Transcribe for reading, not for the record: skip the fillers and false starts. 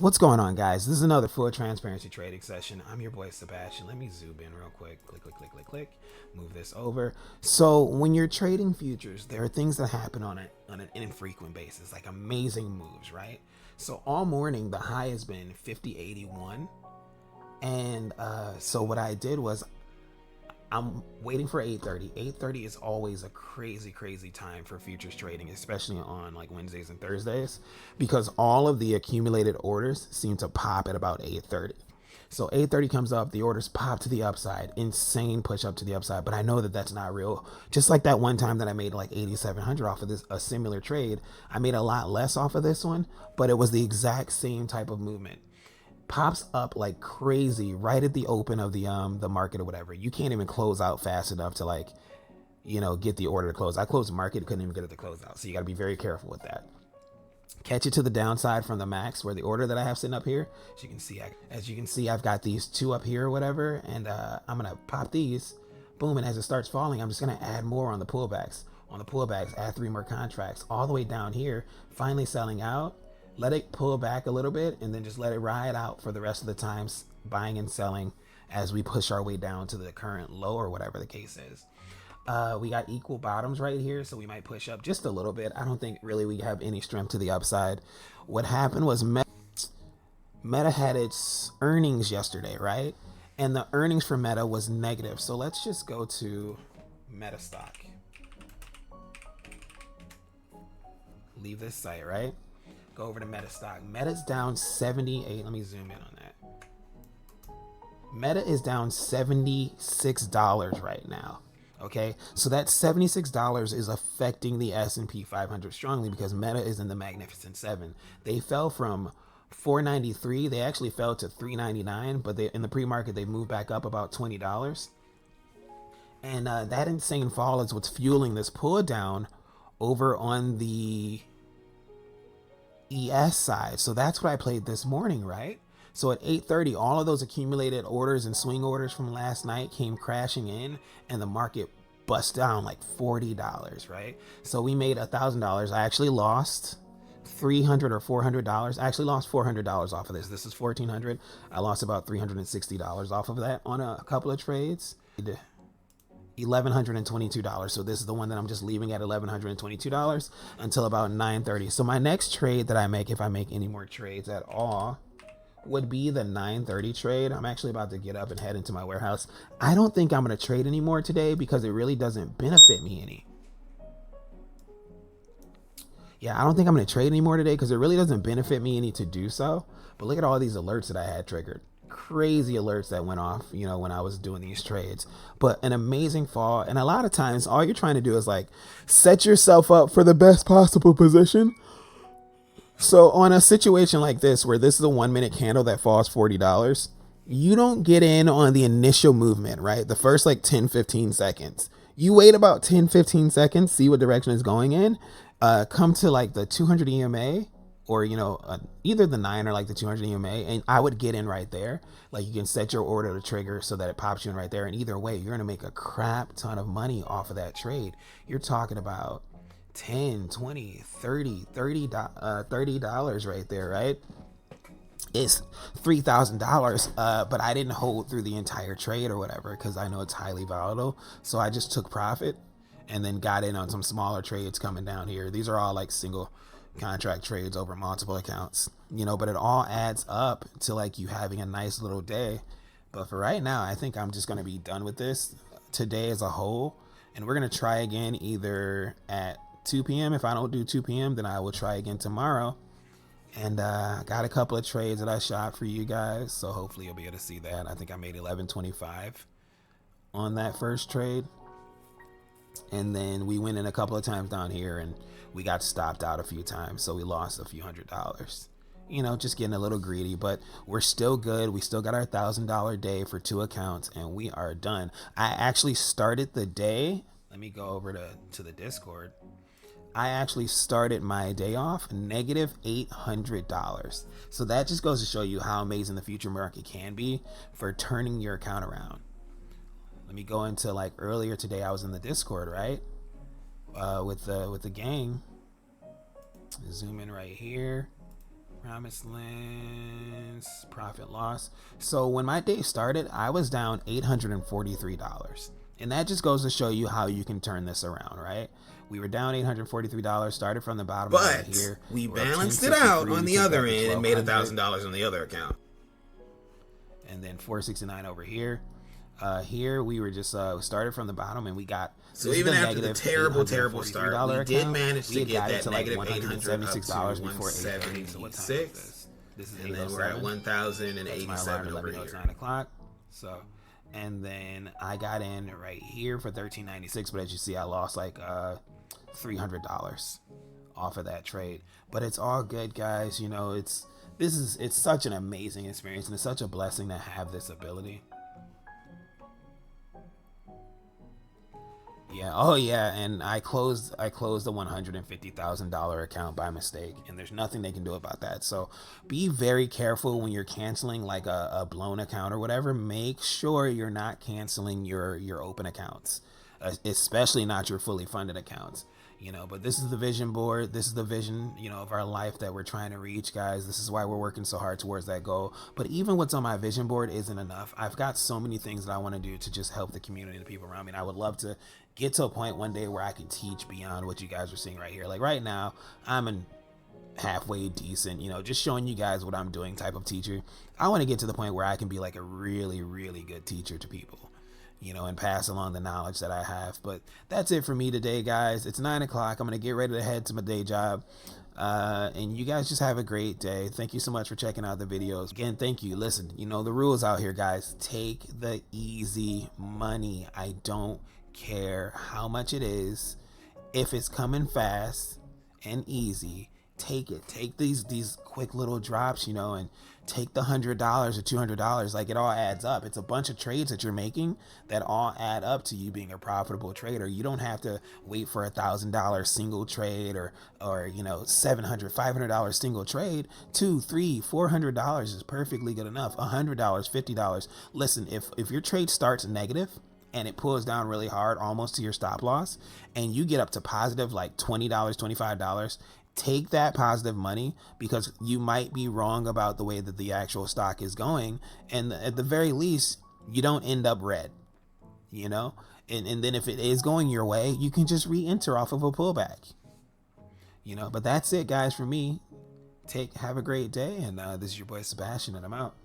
What's going on, guys? This is another full transparency trading session. I'm your boy Sebastian. Let me zoom in real quick. Click, click, click, click, click. Move this over. So when you're trading futures, there are things that happen on an infrequent basis, like amazing moves, right? So all morning the high has been 50.81, and so what I did was I'm waiting for 8:30. 8:30 is always a crazy, crazy time for futures trading, especially on like Wednesdays and Thursdays, because all of the accumulated orders seem to pop at about 8:30. So 8:30 comes up, the orders pop to the upside, insane push up to the upside. But I know that that's not real. Just like that one time that I made like 8,700 off of this, a similar trade, I made a lot less off of this one, but it was the exact same type of movement. Pops up like crazy right at the open of the market or whatever. You can't even close out fast enough to like, get the order to close. I closed the market, couldn't even get it to close out. So you got to be very careful with that. Catch it to the downside from the max where the order that I have sitting up here. As you can see, I've got these two up here or whatever, and I'm gonna pop these. Boom, and as it starts falling, I'm just gonna add more on the pullbacks. On the pullbacks, add 3 more contracts all the way down here. Finally selling out. Let it pull back a little bit, and then just let it ride out for the rest of the times, buying and selling as we push our way down to the current low or whatever the case is. We got equal bottoms right here, so we might push up just a little bit. I don't think really we have any strength to the upside. What happened was Meta had its earnings yesterday, right? And the earnings for Meta was negative. So let's just go to Meta stock. Leave this site, right? Go over to Meta stock. Meta's down 78. Let me zoom in on that. Meta is down $76 right now. Okay, so that $76 is affecting the S&P 500 strongly because Meta is in the Magnificent Seven. They fell from 493. They actually fell to 399, but in the pre-market they moved back up about $20. And that insane fall is what's fueling this pull down over on the ES side. So that's what I played this morning, right? So at 8:30, all of those accumulated orders and swing orders from last night came crashing in, and the market bust down like $40, right? So we made $1,000. I actually lost $300 or $400. I actually lost $400 off of this. This is $1,400. I lost about $360 off of that on a couple of trades. $1,122. So this is the one that I'm just leaving at $1,122 until about 9:30. So my next trade that I make, if I make any more trades at all, would be the 9:30 trade. I'm actually about to get up and head into my warehouse. I don't think I'm going to trade anymore today because it really doesn't benefit me any. Yeah, I don't think I'm going to trade anymore today because it really doesn't benefit me any to do so. But look at all these alerts that I had triggered. Crazy alerts that went off, when I was doing these trades. But an amazing fall. And a lot of times, all you're trying to do is like set yourself up for the best possible position. So on a situation like this, where this is a 1 minute candle that falls $40, you don't get in on the initial movement, right? The first like 10-15 seconds. You wait about 10-15 seconds, see what direction it's going in, come to like the 200 EMA or, either the 9 or like the 200 EMA, and I would get in right there. Like you can set your order to trigger so that it pops you in right there. And either way, you're going to make a crap ton of money off of that trade. You're talking about 10, 20, 30, $30 right there, right? It's $3,000, but I didn't hold through the entire trade or whatever because I know it's highly volatile. So I just took profit and then got in on some smaller trades coming down here. These are all like single contract trades over multiple accounts, but it all adds up to like you having a nice little day. But for right now, I think I'm just going to be done with this today as a whole. And we're going to try again either at 2 p.m. If I don't do 2 p.m., then I will try again tomorrow. And got a couple of trades that I shot for you guys, so hopefully you'll be able to see that. I think I made 1125 on that first trade. And then we went in a couple of times down here, and we got stopped out a few times, so we lost a few $100. Just getting a little greedy, but we're still good. We still got our $1,000 day for 2 accounts, and we are done. I actually started the day. Let me go over to the Discord. I actually started my day off negative $800. So that just goes to show you how amazing the future market can be for turning your account around. Let me go into like earlier today. I was in the Discord, right? With the gang. Zoom in right here. Promised lands, profit loss. So when my day started, I was down $843. And that just goes to show you how you can turn this around, right? We were down $843, started from the bottom right here. We balanced it out on the other end and made $1,000 on the other account. And then 469 over here. Here we were just started from the bottom and we got, so even after the terrible start, we did manage to get that negative $876 before 876. And then we're at 1,087 over here. It's 9 o'clock. So, and then I got in right here for 1396, but as you see, I lost like $300 off of that trade. But it's all good, guys. You know, it's such an amazing experience, and it's such a blessing to have this ability. Yeah. Oh yeah. And I closed the $150,000 account by mistake, and there's nothing they can do about that. So be very careful when you're canceling like a blown account or whatever. Make sure you're not canceling your open accounts, especially not your fully funded accounts. You know, but this is the vision board. This is the vision, you know, of our life that we're trying to reach, guys. This is why we're working so hard towards that goal. But even what's on my vision board isn't enough. I've got so many things that I want to do to just help the community and the people around me. And I would love to get to a point one day where I can teach beyond what you guys are seeing right here. Like right now, I'm an halfway decent, you know, just showing you guys what I'm doing type of teacher. I want to get to the point where I can be like a really, really good teacher to people, you know, and pass along the knowledge that I have. But that's it for me today, guys. It's 9 o'clock. I'm going to get ready to head to my day job. And you guys just have a great day. Thank you so much for checking out the videos. Again, thank you. Listen, you know the rules out here, guys. Take the easy money. I don't care how much it is. If it's coming fast and easy, take it. Take these quick little drops, you know, and take the $100 or $200. Like, it all adds up. It's a bunch of trades that you're making that all add up to you being a profitable trader. You don't have to wait for $1,000 single trade or you know, $700, $500 single trade. $200, $300, $400 is perfectly good enough. $100, $50. Listen, if your trade starts negative and it pulls down really hard, almost to your stop loss, and you get up to positive like $20, $25, take that positive money, because you might be wrong about the way that the actual stock is going, and at the very least you don't end up red, you know. And then if it is going your way, you can just re-enter off of a pullback, you know. But that's it, guys, for me. Have a great day, and this is your boy Sebastian, and I'm out.